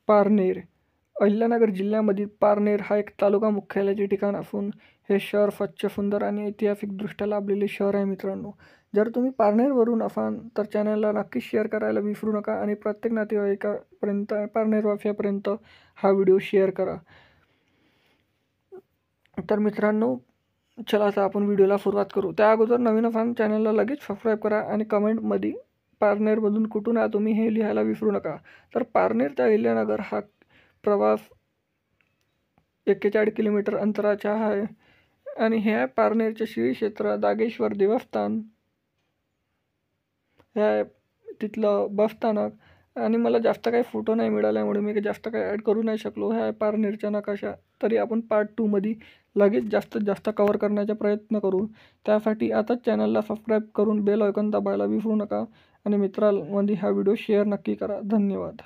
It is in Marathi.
पारनेर. अहिल्यानगर जिल्ह्यामधील पारनेर हा एक तालुका मुख्यालयाचे ठिकाण असून हे शहर स्वच्छ, सुंदर आणि ऐतिहासिकदृष्ट्या लाभलेले शहर आहे मित्रांनो. जर तुम्ही पारनेरवरून असाल तर चॅनलला नक्कीच शेअर करायला विसरू नका आणि प्रत्येक नातेवाईकापर्यंत पारनेरवासियापर्यंत हा व्हिडिओ शेअर करा. तर मित्रांनो, चला आता आपण व्हिडिओला सुरुवात करू. त्या अगोदर नवीन असाल चॅनलला लगेच सबस्क्राईब करा आणि कमेंटमध्ये पारनेरमधून कुठून आहे तुम्ही हे लिहायला विसरू नका. तर पारनेर ते अहिल्यानगर हा प्रवास 41 किलोमीटर अंतराचा आहे आणि हे आहे पारनेरचे श्री क्षेत्र दागेश्वर देवस्थान. हे आहे तिथलं बसस्थानक. आणि मला जास्त काही फोटो नाही मिळाल्यामुळे मी जास्त काही ॲड करू नाही शकलो. हे आहे पारनेरच्या नकाशा. तरी आपण पार्ट 2मध्ये लगेच जास्तीत जास्त कव्हर करण्याचा प्रयत्न करू. त्यासाठी आताच चॅनलला सबस्क्राईब करून बेल आयकॉन दाबायला विसरू नका आणि मित्रांमध्ये हा व्हिडिओ शेअर नक्की करा. धन्यवाद.